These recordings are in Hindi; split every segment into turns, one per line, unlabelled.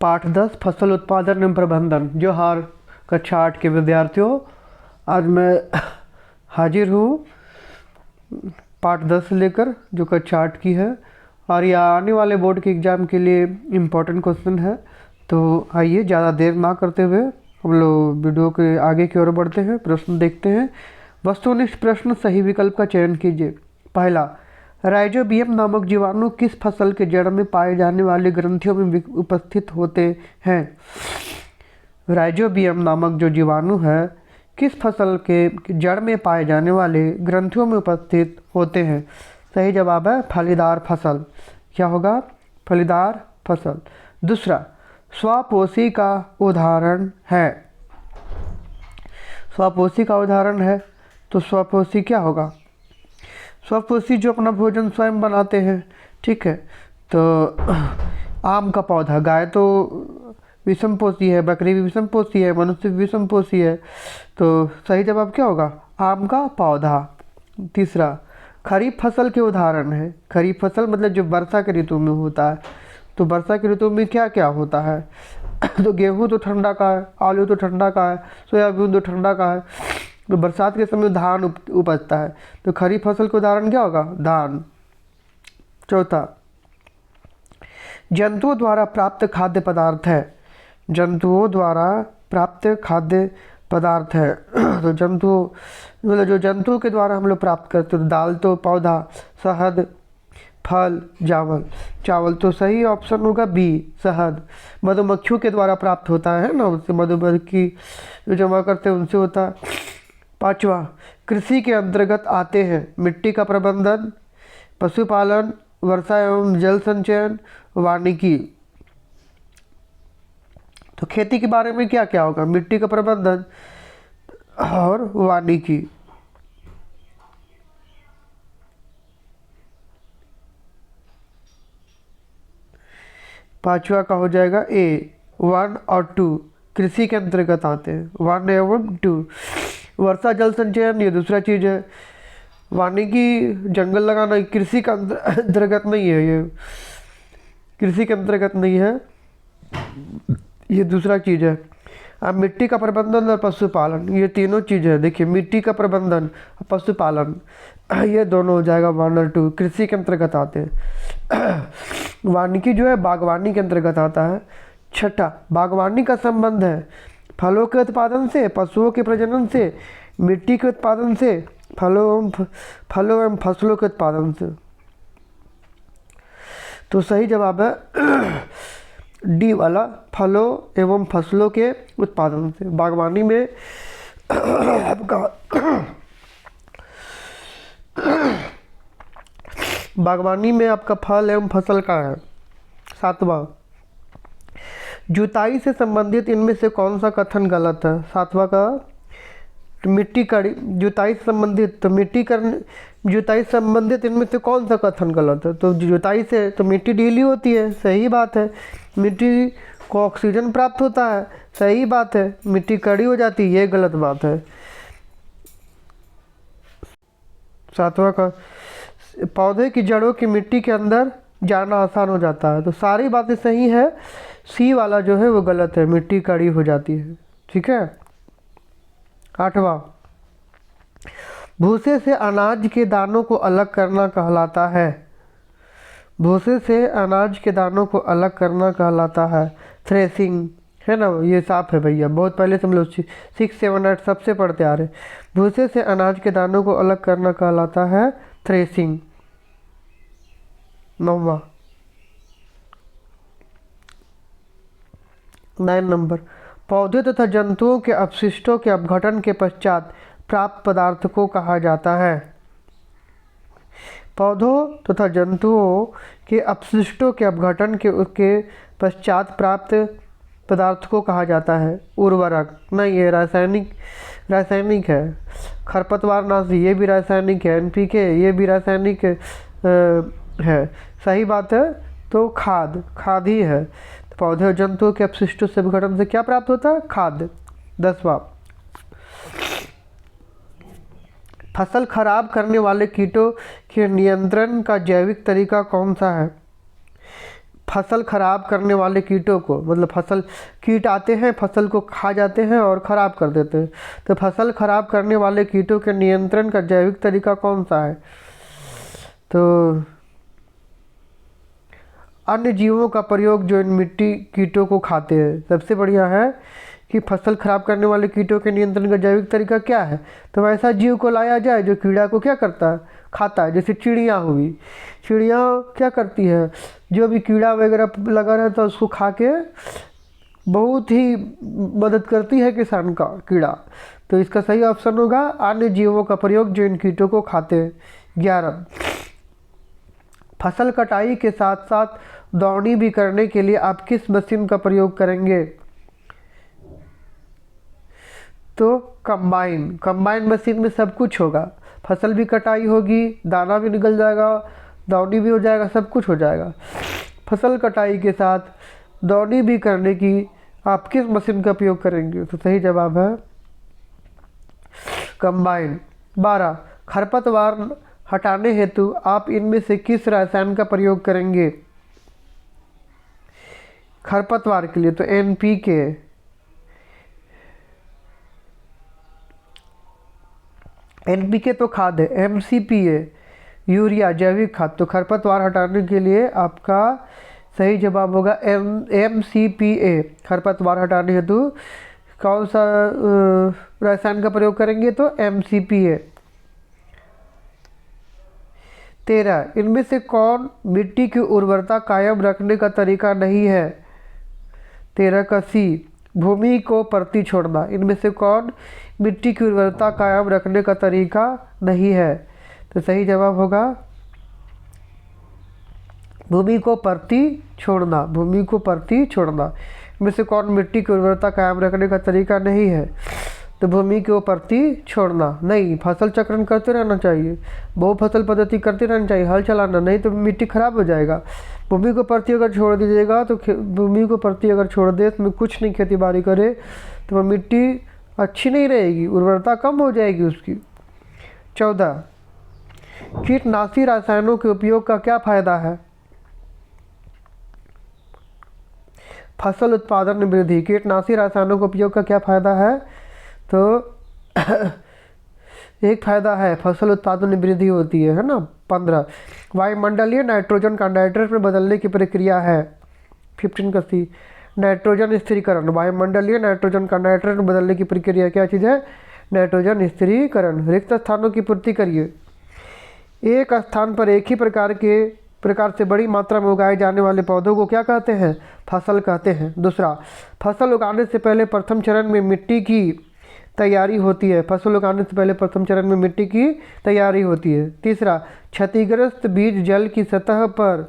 पाठ 10 फसल उत्पादन एवं प्रबंधन जोहार कक्षा 8 के विद्यार्थियों, आज मैं हाजिर हूँ पाठ 10 लेकर जो कक्षा 8 की है और यह आने वाले बोर्ड के एग्ज़ाम के लिए इम्पोर्टेंट क्वेश्चन है। तो आइए ज़्यादा देर ना करते हुए हम लोग वीडियो के आगे की ओर बढ़ते हैं, प्रश्न देखते हैं। वस्तुनिष्ठ प्रश्न, सही विकल्प का चयन कीजिए। पहला, राइजोबियम नामक जीवाणु किस फसल के जड़ में पाए जाने वाले ग्रंथियों में उपस्थित होते हैं? राइजोबियम नामक जो जीवाणु है किस फसल के जड़ में पाए जाने वाले ग्रंथियों में उपस्थित होते हैं? सही जवाब है फलीदार फसल। क्या होगा? फलीदार फसल। दूसरा, स्वपोषी का उदाहरण है। स्वपोषी का उदाहरण है तो स्वपोषी क्या होगा? स्वपोषी जो अपना भोजन स्वयं बनाते हैं, ठीक है। तो आम का पौधा, गाय तो विषमपोषी है, बकरी भी विषमपोषी है, मनुष्य भी विषमपोषी है, तो सही जवाब क्या होगा? आम का पौधा। तीसरा, खरीफ फसल के उदाहरण है। खरीफ फसल मतलब जो वर्षा के ऋतु में होता है। तो वर्षा की ऋतु में क्या क्या होता है? तो गेहूँ तो ठंडा का है, आलू तो ठंडा का है, सोयाबीन तो ठंडा का है। तो बरसात के समय धान उपजता है, तो खरीफ फसल का उदाहरण क्या होगा? धान। चौथा, जंतुओं द्वारा प्राप्त खाद्य पदार्थ है। जंतुओं द्वारा प्राप्त खाद्य पदार्थ है। तो जंतुओं मतलब जो जंतुओं के द्वारा हम लोग प्राप्त करते हैं, दाल तो पौधा, शहद, फल, चावल। चावल तो सही ऑप्शन होगा बी, शहद। मधुमक्खियों के द्वारा प्राप्त होता है ना, उससे मधुमक्खी जो जमा करते हैं उनसे होता है। पांचवा, कृषि के अंतर्गत आते हैं मिट्टी का प्रबंधन, पशुपालन, वर्षा एवं जल संचयन, वानिकी। तो खेती के बारे में क्या क्या होगा? मिट्टी का प्रबंधन और वानिकी। पांचवा का हो जाएगा ए, 1 और 2 कृषि के अंतर्गत आते हैं, 1 एवं 2। वर्षा जल संचयन ये दूसरा चीज़ है। वानिकी जंगल लगाना कृषि का अंतर्गत नहीं है, ये कृषि के अंतर्गत नहीं है, ये दूसरा चीज़ है। अब मिट्टी का प्रबंधन और पशुपालन ये तीनों चीज़ है। देखिए, मिट्टी का प्रबंधन और पशुपालन ये दोनों हो जाएगा 1 और 2, कृषि के अंतर्गत आते हैं। वानिकी जो है बागवानी के अंतर्गत आता है। छठा, बागवानी का संबंध है फलों के उत्पादन से, पशुओं के प्रजनन से, मिट्टी के उत्पादन से, फलों एवं फसलों के उत्पादन से। तो सही जवाब है डी वाला, फलों एवं फसलों के उत्पादन से। बागवानी में आपका बागवानी में आपका फल एवं फसल का है। सातवां, जुताई से संबंधित इनमें से कौन सा कथन गलत है? सातवां का मिट्टी कड़ी, जुताई से संबंधित, तो जुताई से संबंधित इनमें से कौन सा कथन गलत है? तो जुताई से तो मिट्टी ढीली होती है, सही बात है। मिट्टी को ऑक्सीजन प्राप्त होता है, सही बात है। मिट्टी कड़ी हो जाती है, ये गलत बात है। सातवां का पौधे की जड़ों की मिट्टी के अंदर जाना आसान हो जाता है, तो सारी बातें सही है। सी वाला जो है वो गलत है, मिट्टी कड़ी हो जाती है, ठीक है। आठवां, भूसे से अनाज के दानों को अलग करना कहलाता है। भूसे से अनाज के दानों को अलग करना कहलाता है थ्रेसिंग, है ना। ये साफ है भैया, बहुत पहले से हम लोग 6, 7, 8 सबसे पढ़ते आ रहे। भूसे से अनाज के दानों को अलग करना कहलाता है थ्रेसिंग। 9वां, 9 नंबर, पौधे तथा जंतुओं के अपशिष्टों के अपघटन के पश्चात प्राप्त पदार्थ को कहा जाता है। पौधों तथा जंतुओं के अपशिष्टों के अपघटन के पश्चात प्राप्त पदार्थ को कहा जाता है उर्वरक। नहीं, ये रासायनिक है। खरपतवारनाशी ये भी रासायनिक है। NPK ये भी रासायनिक है। सही बात है, तो खाद ही है। तो पौधे और जंतुओं के अपशिष्टों से अपघटन से क्या प्राप्त होता है? खाद। 10वां, फसल खराब करने वाले कीटों के नियंत्रण का जैविक तरीका कौन सा है? फसल खराब करने वाले कीटों को, मतलब फसल कीट आते हैं, फसल को खा जाते हैं और ख़राब कर देते हैं। तो फसल खराब करने वाले कीटों के नियंत्रण का जैविक तरीका कौन सा है? तो अन्य जीवों का प्रयोग जो इन मिट्टी कीटों को खाते हैं। सबसे बढ़िया है कि फसल खराब करने वाले कीटों के नियंत्रण का जैविक तरीका क्या है? तो ऐसा जीव को लाया जाए जो कीड़ा को क्या करता है, खाता है। जैसे चिड़िया हुई, चिड़िया क्या करती है, जो भी कीड़ा वगैरह लगा रहता है उसको खा के बहुत ही मदद करती है किसान का कीड़ा। तो इसका सही ऑप्शन होगा अन्य जीवों का प्रयोग जो इन कीटों को खाते हैं। 11, फसल कटाई के साथ साथ दौनी भी करने के लिए आप किस मशीन का प्रयोग करेंगे? तो कंबाइन मशीन में सब कुछ होगा, फसल भी कटाई होगी, दाना भी निकल जाएगा, दौनी भी हो जाएगा, सब कुछ हो जाएगा। फसल कटाई के साथ दौनी भी करने की आप किस मशीन का उपयोग करेंगे? तो सही जवाब है कंबाइन। 12, खरपतवार हटाने हेतु आप इनमें से किस रसायन का प्रयोग करेंगे? खरपतवार के लिए तो NPK, NPK तो खाद है, MCPA यूरिया जैविक खाद। तो खरपतवार हटाने के लिए आपका सही जवाब होगा MCPA। खरपतवार हटाने हेतु कौन सा रसायन का प्रयोग करेंगे? तो MCPA। 13, इनमें से कौन मिट्टी की उर्वरता कायम रखने का तरीका नहीं है? 13 का C, भूमि को परती छोड़ना। इनमें से कौन मिट्टी की उर्वरता कायम रखने का तरीका नहीं है? तो सही जवाब होगा भूमि को परती छोड़ना। भूमि को परती छोड़ना इनमें से कौन मिट्टी की उर्वरता कायम रखने का तरीका नहीं है? तो भूमि को परती छोड़ना नहीं, फसल चक्रण करते रहना चाहिए, बहुफसल पद्धति करते रहना चाहिए, हल चलाना, नहीं तो मिट्टी खराब हो जाएगा। भूमि को परती अगर छोड़ दीजिएगा तो भूमि को परती अगर छोड़ दे तो कुछ नहीं खेती बाड़ी करे तो वह मिट्टी अच्छी नहीं रहेगी, उर्वरता कम हो जाएगी उसकी। 14, कीटनाशी रसायनों के उपयोग का क्या फायदा है? फसल उत्पादन में वृद्धि। कीटनाशी रसायनों के उपयोग का क्या फायदा है? तो एक फायदा है फसल उत्पादन में वृद्धि होती है ना। 15, वायुमंडलीय नाइट्रोजन का नाइट्रेट में बदलने की प्रक्रिया है। 15 का C, नाइट्रोजन स्थिरीकरण। वायुमंडलीय नाइट्रोजन का नाइट्रेट में बदलने की प्रक्रिया क्या चीज़ है? नाइट्रोजन स्थिरीकरण। रिक्त स्थानों की पूर्ति करिए। एक स्थान पर एक ही प्रकार से बड़ी मात्रा में उगाए जाने वाले पौधों को क्या कहते हैं? फसल कहते हैं। दूसरा, फसल उगाने से पहले प्रथम चरण में मिट्टी की तैयारी होती है। फसल उगाने से पहले प्रथम चरण में मिट्टी की तैयारी होती है। तीसरा, क्षतिग्रस्त बीज जल की सतह पर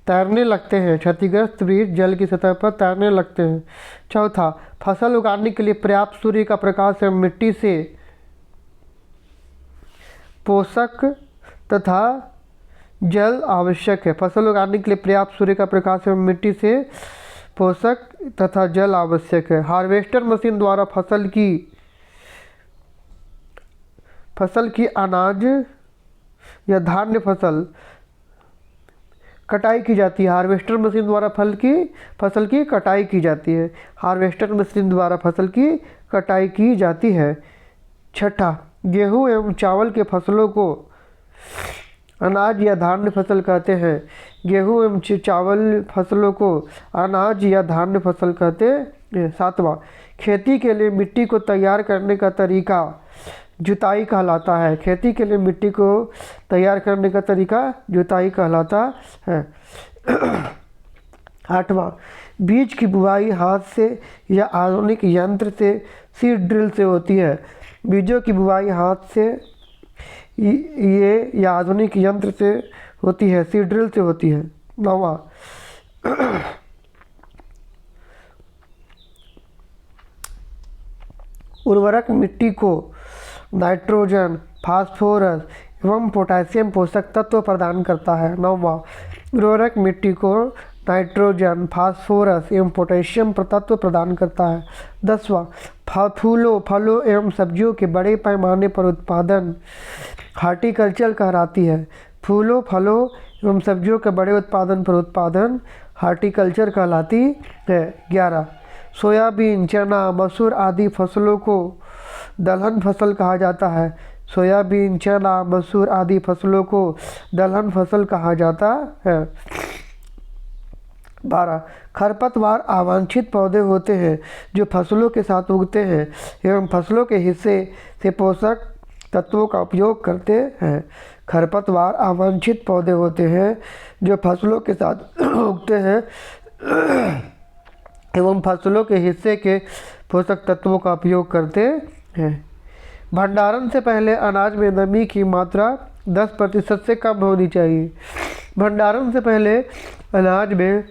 तैरने लगते हैं। क्षतिग्रस्त बीज जल की सतह पर तैरने लगते हैं। चौथा, फसल उगाने के लिए पर्याप्त सूर्य का प्रकाश एवं मिट्टी से पोषक तथा जल आवश्यक है। फसल उगाने के लिए पर्याप्त सूर्य का प्रकाश एवं मिट्टी से पोषक तथा जल आवश्यक है। हार्वेस्टर मशीन द्वारा फसल की अनाज या धान्य फसल कटाई की जाती है। हार्वेस्टर मशीन द्वारा फसल की कटाई की जाती है। हार्वेस्टर मशीन द्वारा फसल की कटाई की जाती है। छठा, गेहूं एवं चावल के फसलों को अनाज या धान्य फसल कहते हैं। गेहूं एवं चावल फसलों को अनाज या धान्य फसल कहते हैं। 7वां, खेती के लिए मिट्टी को तैयार करने का तरीका जुताई कहलाता है। खेती के लिए मिट्टी को तैयार करने का तरीका जुताई कहलाता है। 8वां, बीज की बुवाई हाथ से या आधुनिक यंत्र से सीड ड्रिल से होती है। बीजों की बुवाई हाथ से या आधुनिक यंत्र से होती है, सीड ड्रिल से होती है। 9वां, उर्वरक मिट्टी को नाइट्रोजन, फास्फोरस एवं पोटेशियम पोषक तत्व प्रदान करता है। 9वां, उर्वरक मिट्टी को नाइट्रोजन, फास्फोरस एवं पोटेशियम तत्व प्रदान करता है। 10वां, फलों एवं सब्जियों के बड़े पैमाने पर उत्पादन हार्टिकल्चर कहलाती है। फूलों फलों एवं सब्जियों के बड़े उत्पादन पर उत्पादन हार्टिकल्चर कहलाती है। 11 सोयाबीन, चना, मसूर आदि फसलों को दलहन फसल कहा जाता है। सोयाबीन, चना, मसूर आदि फसलों को दलहन फसल कहा जाता है। 12 खरपतवार अवांछित पौधे होते हैं जो फसलों के साथ उगते हैं एवं फसलों के हिस्से से पोषक तत्वों का उपयोग करते हैं। खरपतवार अवांछित पौधे होते हैं जो फसलों के साथ उगते हैं एवं फसलों के हिस्से के पोषक तत्वों का उपयोग करते हैं। भंडारण से पहले अनाज में नमी की मात्रा 10% से कम होनी चाहिए। भंडारण से पहले अनाज में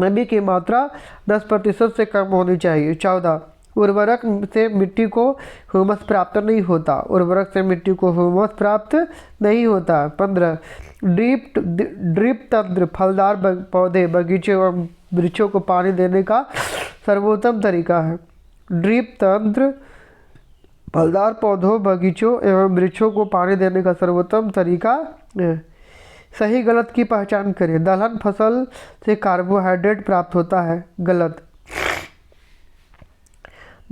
नमी की मात्रा 10% से कम होनी चाहिए। 14 उर्वरक से मिट्टी को ह्यूमस प्राप्त नहीं होता। उर्वरक से मिट्टी को ह्यूमस प्राप्त नहीं होता। 15 ड्रिप तंत्र फलदार पौधे, बगीचे एवं वृक्षों को पानी देने का सर्वोत्तम तरीका है। ड्रिप तंत्र फलदार पौधों, बगीचों एवं वृक्षों को पानी देने का सर्वोत्तम तरीका है। सही गलत की पहचान करें। दलहन फसल से कार्बोहाइड्रेट प्राप्त होता है। गलत।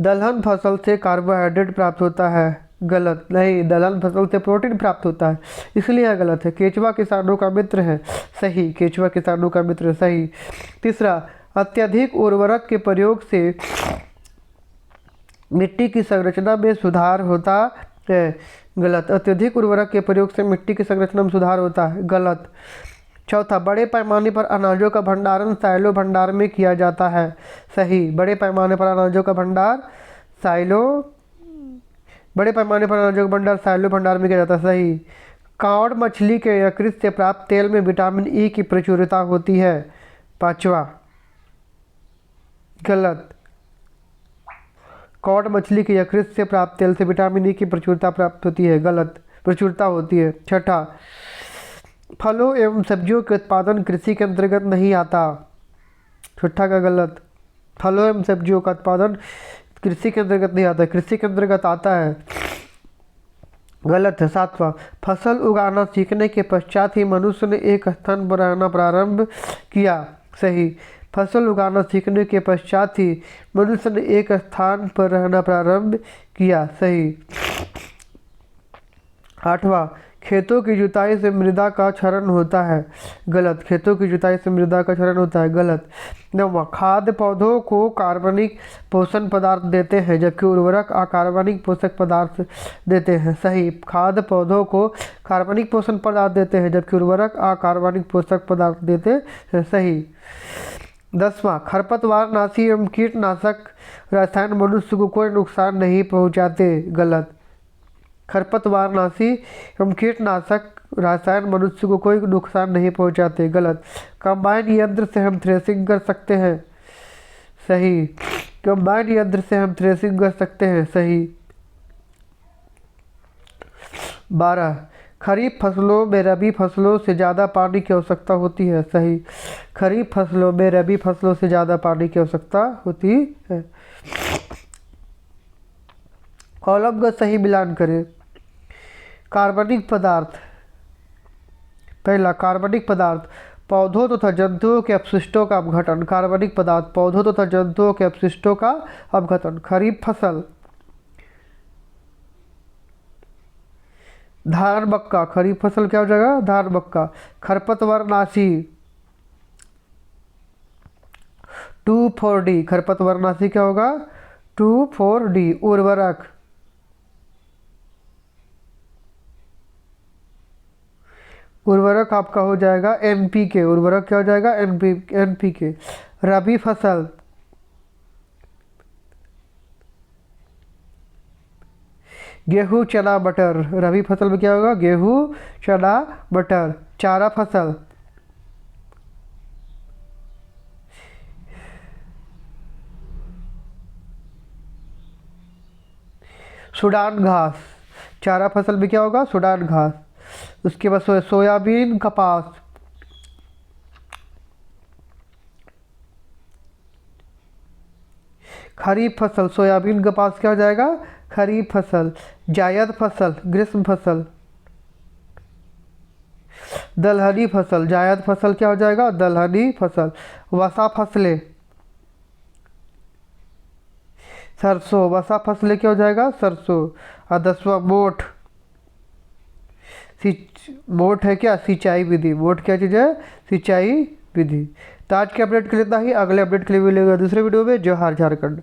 दलहन फसल से कार्बोहाइड्रेट प्राप्त होता है। गलत। नहीं, दलहन फसल से प्रोटीन प्राप्त होता है, इसलिए यह गलत है। केचुआ किसानों का मित्र है। सही। केचुआ किसानों का मित्र है। सही। तीसरा अत्यधिक उर्वरक के प्रयोग से मिट्टी की संरचना में सुधार होता है। गलत। अत्यधिक उर्वरक के प्रयोग से मिट्टी की संरचना में सुधार होता है। गलत। चौथा बड़े पैमाने पर अनाजों का भंडारण साइलो भंडार में किया जाता है। सही। बड़े पैमाने पर अनाजों का भंडार साइलो भंडार में किया जाता है। सही। कांवड़ मछली के यकृत से प्राप्त तेल में विटामिन ई की प्रचुरता होती है। 5वां गलत। कॉड मछली के यकृत से प्राप्त तेल से विटामिन ई की प्रचुरता प्राप्त होती है। गलत। प्रचुरता होती है। 6 फलों एवं सब्जियों के उत्पादन कृषि के अंतर्गत नहीं आता। 6 का गलत। फलों एवं सब्जियों का उत्पादन कृषि के अंतर्गत नहीं आता, कृषि के अंतर्गत आता है। गलत है। 7वां फसल उगाना सीखने के पश्चात ही मनुष्य ने एक स्थान पर रहना प्रारंभ किया। सही। फसल उगाना सीखने के पश्चात ही मनुष्य ने एक स्थान पर रहना प्रारंभ किया। सही। 8वां खेतों की जुताई से मृदा का क्षरण होता है। गलत। खेतों की जुताई से मृदा का क्षरण होता है। गलत। 9वां खाद्य पौधों को कार्बनिक पोषण पदार्थ देते हैं जबकि उर्वरक अकार्बनिक पोषक पदार्थ देते हैं। सही। खाद्य पौधों को कार्बनिक पोषण पदार्थ देते हैं जबकि उर्वरक अकार्बनिक पोषक पदार्थ देते हैं। सही। 10वां खरपतवार नाशी एवं कीटनाशक रसायन मनुष्य को कोई नुकसान नहीं पहुंचाते। गलत। खरपतवार नाशी एवं कीटनाशक रसायन मनुष्य को कोई नुकसान नहीं पहुंचाते। गलत। कंबाइन यंत्र से हम थ्रेसिंग कर सकते हैं। सही। कंबाइन यंत्र से हम थ्रेसिंग कर सकते हैं। सही। 12 खरीफ फसलों में रबी फसलों से ज़्यादा पानी की आवश्यकता होती है। सही। खरीफ फसलों में रबी फसलों से ज़्यादा पानी की आवश्यकता होती है। कॉलम का सही मिलान करें। कार्बनिक पदार्थ। पहला कार्बनिक पदार्थ पौधों तथा जंतुओं के अपशिष्टों का अपघटन। कार्बनिक पदार्थ पौधों तथा जंतुओं के अपशिष्टों का अपघटन। खरीफ फसल धान मक्का। खरीफ फसल क्या हो जाएगा? धान मक्का। खरपतवार नाशी 2,4-D। खरपतवार नाशी क्या होगा? 2,4-D। उर्वरक उर्वरक आपका हो जाएगा NPK। उर्वरक क्या हो जाएगा? NPK। रबी फसल गेहूँ, चना, मटर। रबी फसल में क्या होगा? गेहूँ, चना, मटर। चारा फसल सूडान घास। चारा फसल में क्या होगा? सूडान घास। उसके बाद सोयाबीन, कपास। खरीफ फसल सोयाबीन, कपास क्या हो जाएगा? खरीफ फसल। जायद फसल ग्रीष्म फसल। दलहनी फसल, जायद फसल क्या हो जाएगा, दलहनी फसल। वसा फसलें, सरसों, वसा फसलें क्या हो जाएगा, सरसों। और 10वां मोठ, मोठ है क्या, सिंचाई विधि। मोठ क्या चीज़ है, सिंचाई विधि। तो आज के अपडेट के लिए इतना ही, अगले अपडेट के लिए मिलेगा दूसरे वीडियो में। जोहार झारखंड।